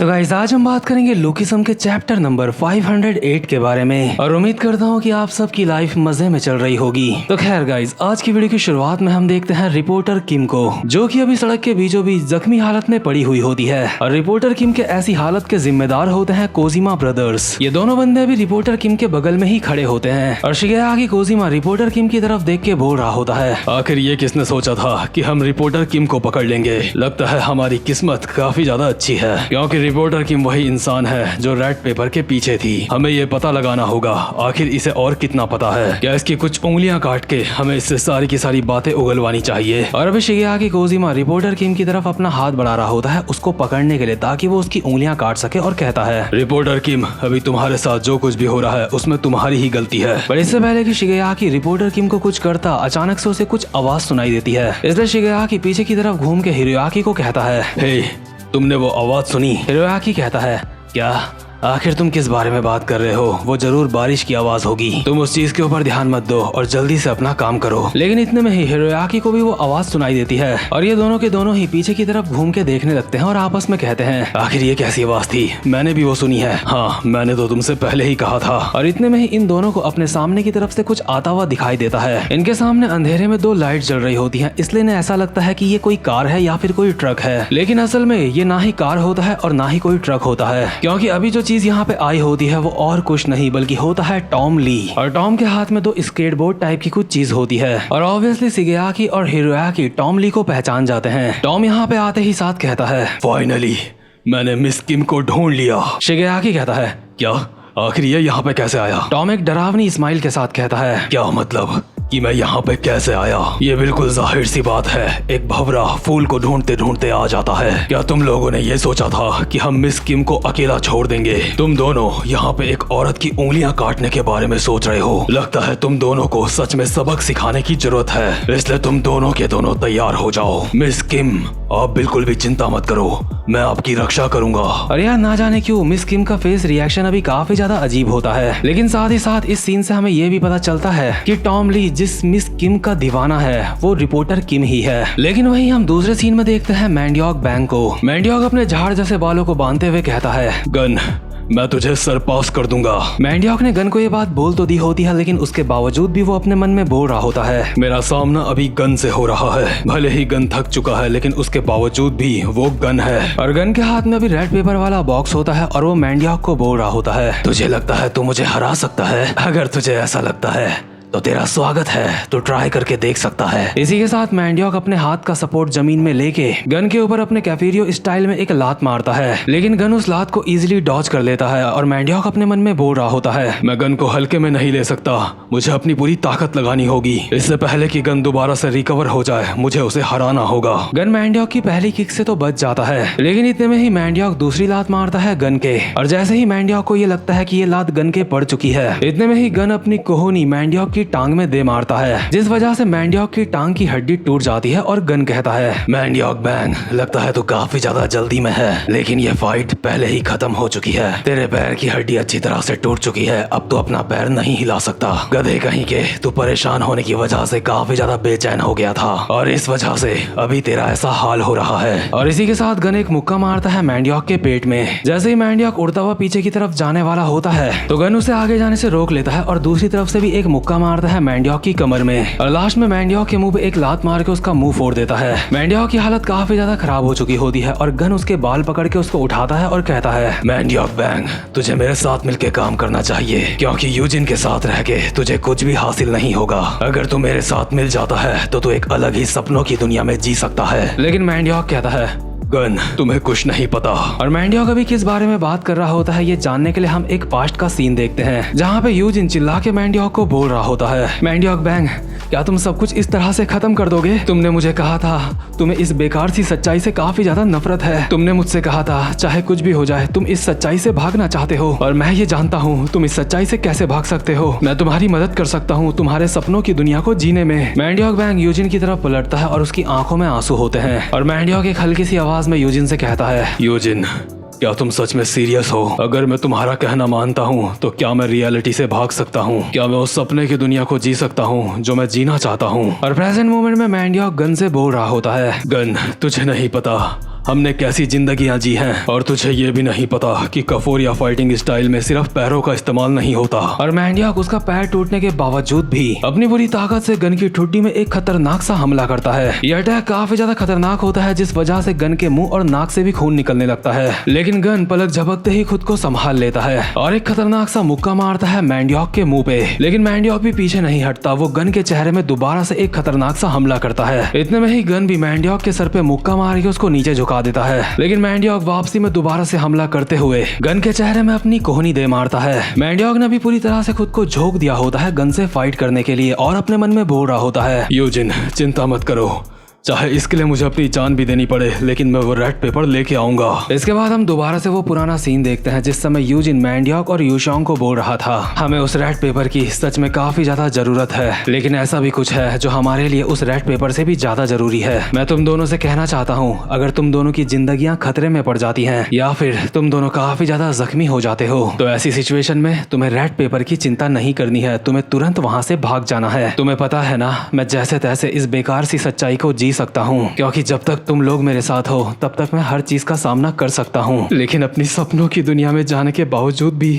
तो गाइस आज हम बात करेंगे लोकिसम के चैप्टर नंबर 508 के बारे में और उम्मीद करता हूँ कि आप सबकी लाइफ मजे में चल रही होगी। तो खैर गाइस आज की वीडियो की शुरुआत में हम देखते हैं रिपोर्टर किम को, जो कि अभी सड़क के बीचों बीच जख्मी हालत में पड़ी हुई होती है और रिपोर्टर किम के ऐसी हालत के जिम्मेदार होते हैं कोजिमा ब्रदर्स। ये दोनों बंदे अभी रिपोर्टर किम के बगल में ही खड़े होते हैं और शिगेयाकी कोजिमा रिपोर्टर किम की तरफ देख के बोल रहा होता है, आखिर ये किसने सोचा था कि हम रिपोर्टर किम को पकड़ लेंगे। लगता है हमारी किस्मत काफी ज्यादा अच्छी है, क्योंकि रिपोर्टर किम वही इंसान है जो रेड पेपर के पीछे थी। हमें ये पता लगाना होगा आखिर इसे और कितना पता है, क्या इसकी कुछ उंगलियां काट के हमें इससे सारी की सारी बातें उगलवानी चाहिए। और अभी शिगेयाकी कोजिमा रिपोर्टर किम की तरफ अपना हाथ बढ़ा रहा होता है उसको पकड़ने के लिए, ताकि वो उसकी उंगलियां काट सके और कहता है, रिपोर्टर किम अभी तुम्हारे साथ जो कुछ भी हो रहा है उसमें तुम्हारी ही गलती है। पर इससे पहले कि शिगेयाकी रिपोर्टर किम को कुछ करता, अचानक से उसे कुछ आवाज सुनाई देती है। इसलिए शिगेयाकी पीछे की तरफ घूम के हिरोयाकी को कहता है, हे तुमने वो आवाज सुनी? हिरोयाकी कहता है, क्या? आखिर तुम किस बारे में बात कर रहे हो? वो जरूर बारिश की आवाज होगी, तुम उस चीज के ऊपर ध्यान मत दो और जल्दी से अपना काम करो। लेकिन इतने में ही हिरोयाकी को भी वो आवाज सुनाई देती है और ये दोनों के दोनों ही पीछे की तरफ घूम के देखने लगते हैं और आपस में कहते हैं, आखिर ये कैसी आवाज थी? मैंने भी वो सुनी है। हाँ मैंने तो तुमसे पहले ही कहा था। और इतने में ही इन दोनों को अपने सामने की तरफ से कुछ आता हुआ दिखाई देता है। इनके सामने अंधेरे में दो लाइट जल रही होती है, इसलिए इन्हें ऐसा लगता है कि ये कोई कार है या फिर कोई ट्रक है। लेकिन असल में ये ना ही कार होता है और ना ही कोई ट्रक होता है, क्योंकि अभी जो चीज यहाँ पे आई होती है वो और कुछ नहीं बल्कि होता है टॉम ली। और टॉम के हाथ में दो स्केटबोर्ड टाइप की कुछ चीज होती है और ऑब्वियसली शिगेयाकी और हिरोयाकी टॉम ली को पहचान जाते हैं। टॉम यहाँ पे आते ही साथ कहता है, फाइनली मैंने मिस किम को ढूंढ लिया। शिगेयाकी कहता है, क्या? आखिर ये यहाँ पे कैसे आया? टॉम एक डरावनी स्माइल के साथ कहता है, क्या मतलब कि मैं यहाँ पे कैसे आया? ये बिल्कुल जाहिर सी बात है, एक भंवरा फूल को ढूंढते ढूंढते आ जाता है। क्या तुम लोगों ने ये सोचा था कि हम मिस किम को अकेला छोड़ देंगे? तुम दोनों यहाँ पे एक औरत की उंगलियां काटने के बारे में सोच रहे हो। लगता है तुम दोनों को सच में सबक सिखाने की जरूरत है, इसलिए तुम दोनों के दोनों तैयार हो जाओ। मिस किम आप बिल्कुल भी चिंता मत करो, मैं आपकी रक्षा करूंगा। और यार ना जाने क्यों मिस किम का फेस रिएक्शन अभी काफी ज्यादा अजीब होता है, लेकिन साथ ही साथ इस सीन से हमें ये भी पता चलता है कि टॉम ली जिस मिस किम का दीवाना है वो रिपोर्टर किम ही है। लेकिन वहीं हम दूसरे सीन में देखते हैं मैंडियोक बैंग को। मैंडियोक अपने झाड़ जैसे बालों को बांधते हुए कहता है, गन मैं तुझे सरपास कर दूंगा। मैंडियोक ने गन को ये बात बोल तो दी होती है, लेकिन उसके बावजूद भी वो अपने मन में बोल रहा होता है, मेरा सामना अभी गन से हो रहा है। भले ही गन थक चुका है लेकिन उसके बावजूद भी वो गन है। और गन के हाथ में अभी रेड पेपर वाला बॉक्स होता है और वो मैंडियोक को बोल रहा होता है, तुझे लगता है तू मुझे हरा सकता है? अगर तुझे ऐसा लगता है तो तेरा स्वागत है, तो ट्राई करके देख सकता है। इसी के साथ मैंडियोक अपने हाथ का सपोर्ट जमीन में लेके गन के ऊपर अपने कैफेरियो स्टाइल में एक लात मारता है, लेकिन गन उस लात को इजीली डॉज कर लेता है। और मैंडियोक अपने मन में बोल रहा होता है, मैं गन को हल्के में नहीं ले सकता, मुझे अपनी पूरी ताकत लगानी होगी। इससे पहले कि गन दोबारा से रिकवर हो जाए मुझे उसे हराना होगा। गन मैंडियोक की पहली किक से तो बच जाता है, लेकिन इतने में ही मैंडियोक दूसरी लात मारता है गन के। और जैसे ही मैंडियोक को ये लगता है कि ये लात गन के पड़ चुकी है, इतने में ही गन अपनी कोहनी मैंडियोक की टांग में दे मारता है, जिस वजह से मैंडियोक की टांग की हड्डी टूट जाती है। और गन कहता है, मैंडियोक बैंग लगता है तू काफी ज्यादा जल्दी में है, लेकिन ये फाइट पहले ही खत्म हो चुकी है। तेरे पैर की हड्डी अच्छी तरह से टूट चुकी है, अब तो अपना पैर नहीं हिला सकता। गधे कहीं के, तू परेशान होने की वजह से काफी ज्यादा बेचैन हो गया था और इस वजह से अभी तेरा ऐसा हाल हो रहा है। और इसी के साथ गन एक मुक्का मारता है मैंडियोक के पेट में। जैसे ही मैंडियोक उड़ता हुआ पीछे की तरफ जाने वाला होता है तो गन उसे आगे जाने से रोक लेता है और दूसरी तरफ से भी एक मुक्का मारता है मैंडियोक की कमर में। और लास्ट में मैंडियोक के मुंह पे एक लात मार के उसका मुंह फोड़ देता है। मैंडियोक की हालत काफी ज्यादा खराब हो चुकी होती है और गन उसके बाल पकड़ के उसको उठाता है और कहता है, मैंडियोक बैंग तुझे मेरे साथ मिलके काम करना चाहिए, क्योंकि यूजिन के साथ रह के तुझे कुछ भी हासिल नहीं होगा। अगर तू मेरे साथ मिल जाता है तो तू एक अलग ही सपनों की दुनिया में जी सकता है। लेकिन मैंडियोक कहता है, गन तुम्हें कुछ नहीं पता। और मैंडियोक अभी किस बारे में बात कर रहा होता है ये जानने के लिए हम एक पास्ट का सीन देखते हैं, जहाँ पे यूजिन चिल्ला के मैंडियोक को बोल रहा होता है, मैंडियोक बैंग क्या तुम सब कुछ इस तरह से खत्म कर दोगे? तुमने मुझे कहा था तुम्हें इस बेकार सी सच्चाई से काफी ज्यादा नफरत है। तुमने मुझसे कहा था चाहे कुछ भी हो जाए तुम इस सच्चाई से भागना चाहते हो, और मैं ये जानता हूँ तुम इस सच्चाई से कैसे भाग सकते हो। मैं तुम्हारी मदद कर सकता हूँ तुम्हारे सपनों की दुनिया को जीने में। मैंडियोक बैंग यूजिन की तरफ पलटता है और उसकी आंखों में आंसू होते हैं और मैंडियोक एक हल्की सी आवाज में यूजिन से कहता है, यूजिन क्या तुम सच में सीरियस हो? अगर मैं तुम्हारा कहना मानता हूँ तो क्या मैं रियलिटी से भाग सकता हूँ? क्या मैं उस सपने की दुनिया को जी सकता हूँ जो मैं जीना चाहता हूँ? और प्रेजेंट मोमेंट में मैंडियोक गन से बोल रहा होता है, गन तुझे नहीं पता हमने कैसी जिंदगियां जी हैं और तुझे ये भी नहीं पता कि कफोरिया फाइटिंग स्टाइल में सिर्फ पैरों का इस्तेमाल नहीं होता। और मैंडियाक उसका पैर टूटने के बावजूद भी अपनी पूरी ताकत से गन की ठुड्डी में एक खतरनाक सा हमला करता है। यह अटैक काफी ज्यादा खतरनाक होता है, जिस वजह से गन के मुंह और नाक से भी खून निकलने लगता है। लेकिन गन पलक झपकते ही खुद को संभाल लेता है और एक खतरनाक सा मुक्का मारता है मैंडियाक के मुंह पे। लेकिन मैंडियाक भी पीछे नहीं हटता, वो गन के चेहरे में दोबारा से एक खतरनाक सा हमला करता है। इतने में ही गन भी मैंडियाक के सर पे मुक्का मार के उसको नीचे झुका देता है। लेकिन मैंडियाक वापसी में दोबारा से हमला करते हुए गन के चेहरे में अपनी कोहनी दे मारता है। मैंडियाक ने भी पूरी तरह से खुद को झोंक दिया होता है गन से फाइट करने के लिए और अपने मन में बोल रहा होता है, यूजिन चिंता मत करो, चाहे इसके लिए मुझे अपनी जान भी देनी पड़े, लेकिन मैं वो रेड पेपर लेके आऊंगा। इसके बाद हम दोबारा से वो पुराना सीन देखते हैं जिस समय यूजिन मैंडियाक और यूशोंग को बोल रहा था, हमें उस रेड पेपर की सच में काफी ज्यादा जरूरत है, लेकिन ऐसा भी कुछ है जो हमारे लिए उस रेड पेपर से भी ज्यादा जरूरी है। मैं तुम दोनों से कहना चाहता हूँ, अगर तुम दोनों की जिंदगियां खतरे में पड़ जाती हैं या फिर तुम दोनों काफी ज्यादा जख्मी हो जाते हो, तो ऐसी सिचुएशन में तुम्हें रेड पेपर की चिंता नहीं करनी है, तुम्हें तुरंत वहाँ से भाग जाना है। तुम्हें पता है ना, मैं जैसे तैसे इस बेकार सी सच्चाई को जी सकता हूँ, क्योंकि जब तक तुम लोग मेरे साथ हो तब तक मैं हर चीज का सामना कर सकता हूँ, लेकिन अपनी सपनों की दुनिया में जाने के बावजूद भी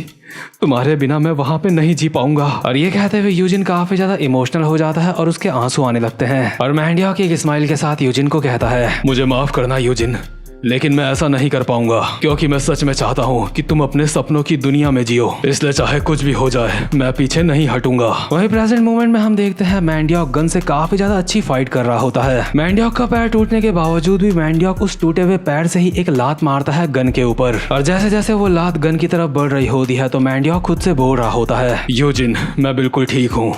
तुम्हारे बिना मैं वहाँ पे नहीं जी पाऊंगा। और ये कहते हुए यूजिन काफी ज्यादा इमोशनल हो जाता है और उसके आंसू आने लगते हैं। और मैंडियाक एक स्माइल के साथ यूजिन को कहता है, मुझे माफ करना यूजिन, लेकिन मैं ऐसा नहीं कर पाऊंगा, क्योंकि मैं सच में चाहता हूँ कि तुम अपने सपनों की दुनिया में जियो, इसलिए चाहे कुछ भी हो जाए मैं पीछे नहीं हटूंगा। वहीं प्रेजेंट मोमेंट में हम देखते हैं मैंडियाक गन से काफी ज्यादा अच्छी फाइट कर रहा होता है। मैंडियाक का पैर टूटने के बावजूद भी मैंडियाक उस टूटे हुए पैर से ही एक लात मारता है गन के ऊपर, और जैसे जैसे वो लात गन की तरफ बढ़ रही होती है तो मैंडियाक खुद से बोल रहा होता है, यूजिन मैं बिल्कुल ठीक हूँ,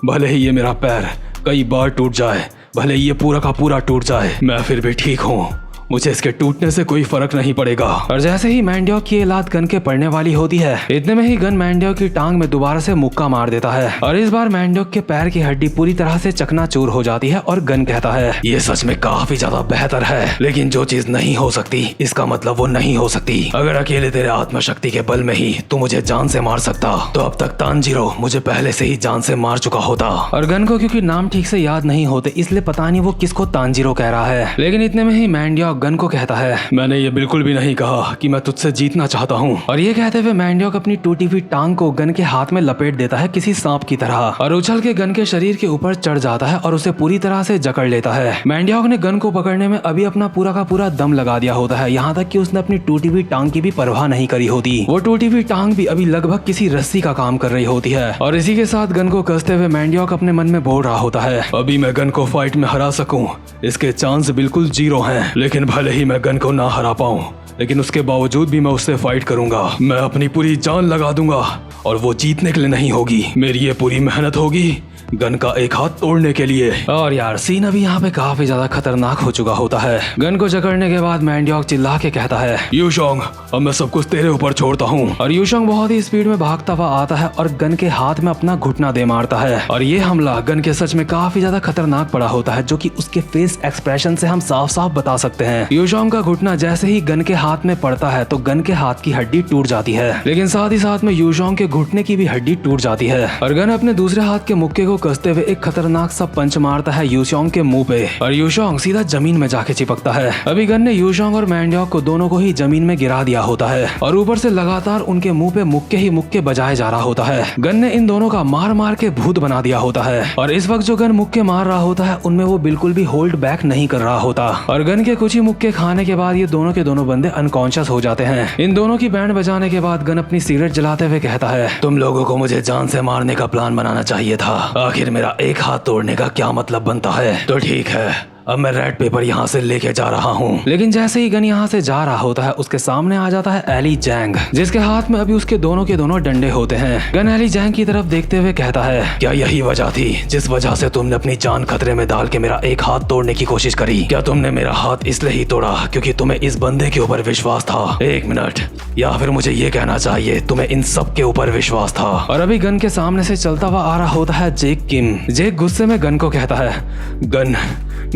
भले ही ये मेरा पैर कई बार टूट जाए, भले ही ये पूरा का पूरा टूट जाए, मैं फिर भी ठीक हूँ, मुझे इसके टूटने से कोई फर्क नहीं पड़ेगा। और जैसे ही मैंडियाक की ये लात गन के पड़ने वाली होती है, इतने में ही गन मैंडियाक की टांग में दोबारा से मुक्का मार देता है और इस बार मैंडियाक के पैर की हड्डी पूरी तरह से चकनाचूर हो जाती है और गन कहता है, ये सच में काफी ज्यादा बेहतर है, लेकिन जो चीज नहीं हो सकती इसका मतलब वो नहीं हो सकती। अगर अकेले तेरे आत्मशक्ति के बल में ही तू मुझे जान से मार सकता तो अब तक तानजीरो मुझे पहले से ही जान से मार चुका होता। और गन को क्योंकि नाम ठीक से याद नहीं होते इसलिए पता नहीं वो किसको तानजीरो कह रहा है। लेकिन इतने में ही मैंडियाक गन को कहता है, मैंने ये बिल्कुल भी नहीं कहा कि मैं तुझसे जीतना चाहता हूँ। और ये कहते हुए मैंडियाक अपनी टूटी हुई टांग को गन के हाथ में लपेट देता है किसी सांप की तरह और उछल के गन के शरीर के ऊपर चढ़ जाता है और उसे पूरी तरह से जकड़ लेता है। मैंडियाक ने गन को पकड़ने में अभी अपना पूरा का पूरा दम लगा दिया होता है, यहाँ तक कि उसने अपनी टूटी हुई टांग की भी परवाह नहीं करी होती। वो टूटी हुई टांग भी अभी लगभग किसी रस्सी का काम कर रही होती है और इसी के साथ गन को कसते हुए मैंडियाक अपने मन में बोल रहा होता है, अभी मैं गन को फाइट में हरा सकूं इसके चांस बिल्कुल 0 हैं, लेकिन भले ही मैं गन को ना हरा पाऊं लेकिन उसके बावजूद भी मैं उससे फाइट करूंगा। मैं अपनी पूरी जान लगा दूंगा और वो जीतने के लिए नहीं होगी, मेरी ये पूरी मेहनत होगी गन का एक हाथ तोड़ने के लिए। और यार सीन अभी यहाँ पे काफी ज्यादा खतरनाक हो चुका होता है। गन को जकड़ने के बाद मैंडियाक चिल्ला के कहता है, यूशोंग अब मैं सब कुछ तेरे ऊपर छोड़ता हूँ। और यूशोंग बहुत ही स्पीड में भागता हुआ आता है और गन के हाथ में अपना घुटना दे मारता है और ये हमला गन के सच में काफी ज्यादा खतरनाक पड़ा होता है, जो कि उसके फेस एक्सप्रेशन से हम साफ साफ बता सकते हैं। यूशोंग का घुटना जैसे ही गन के हाथ में पड़ता है तो गन के हाथ की हड्डी टूट जाती है, लेकिन साथ ही साथ में यूशोंग के घुटने की भी हड्डी टूट जाती है और गन अपने दूसरे हाथ के मुक्के को कसते हुए एक खतरनाक सा पंच मारता है यूशोंग के मुंह पे और यूशोंग सीधा जमीन में जाके चिपकता है। अभी गन ने यूशोंग और मैंडियाक को दोनों को ही जमीन में गिरा दिया होता है और ऊपर से लगातार उनके मुंह पे मुक्के ही मुक्के बजाए जा रहा होता है। गन ने इन दोनों का मार मार के भूत बना दिया होता है और इस वक्त जो गन मुक्के मार रहा होता है उनमें वो बिल्कुल भी होल्ड बैक नहीं कर रहा होता और गन के कुछ ही मुक्के खाने के बाद ये दोनों के दोनों बंदे अनकॉन्शियस हो जाते हैं। इन दोनों की बैंड बजाने के बाद गन अपनी सिगरेट जलाते हुए कहता है, तुम लोगों को मुझे जान से मारने का प्लान बनाना चाहिए था, आखिर मेरा एक हाथ तोड़ने का क्या मतलब बनता है। तो ठीक है, अब मैं रेड पेपर यहाँ से लेके जा रहा हूँ। लेकिन जैसे ही गन यहाँ से जा रहा होता है उसके सामने आ जाता है एली जैंग, जिसके हाथ में अभी उसके दोनों के दोनों डंडे होते हैं। गन एली जैंग की तरफ देखते हुए कहता है, क्या यही वजह थी जिस वजह से तुमने अपनी जान खतरे में डाल के मेरा एक हाथ तोड़ने की कोशिश करी? क्या तुमने मेरा हाथ इसलिए ही तोड़ा क्योंकि तुम्हें इस बंदे के ऊपर विश्वास था? एक मिनट, या फिर मुझे ये कहना चाहिए तुम्हें इन सब के ऊपर विश्वास था? और अभी गन के सामने से चलता हुआ आ रहा होता है जेक किम। जेक गुस्से में गन को कहता है, गन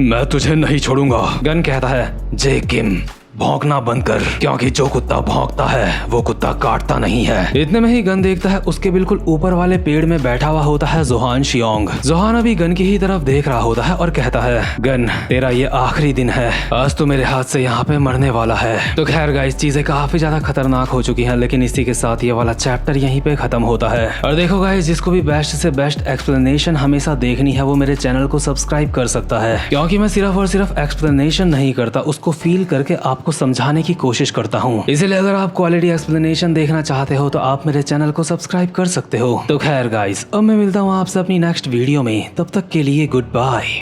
मैं तुझे नहीं छोड़ूंगा। गन कहता है, जेक किम भौंकना बंद कर, क्योंकि जो कुत्ता भौंकता है वो कुत्ता काटता नहीं है। इतने में ही गन देखता है उसके बिल्कुल ऊपर वाले पेड़ में बैठा हुआ होता है जोहान शियोंग। जोहान अभी गन की ही तरफ देख रहा होता है और कहता है, गन तेरा ये आखिरी दिन है, आज तो मेरे हाथ से यहाँ पे मरने वाला है। तो खैर गाइस, चीजें काफी ज्यादा खतरनाक हो चुकी हैं, लेकिन इसी के साथ ये वाला चैप्टर यहीं पे खत्म होता है। और देखो गाइस, जिसको भी बेस्ट से बेस्ट एक्सप्लेनेशन हमेशा देखनी है वो मेरे चैनल को सब्सक्राइब कर सकता है, क्योंकि मैं सिर्फ और सिर्फ एक्सप्लेनेशन नहीं करता, उसको फील करके आपको समझाने की कोशिश करता हूँ। इसलिए अगर आप क्वालिटी एक्सप्लेनेशन देखना चाहते हो तो आप मेरे चैनल को सब्सक्राइब कर सकते हो। तो खैर गाइस, अब मैं मिलता हूँ आपसे अपनी नेक्स्ट वीडियो में, तब तक के लिए गुड बाय।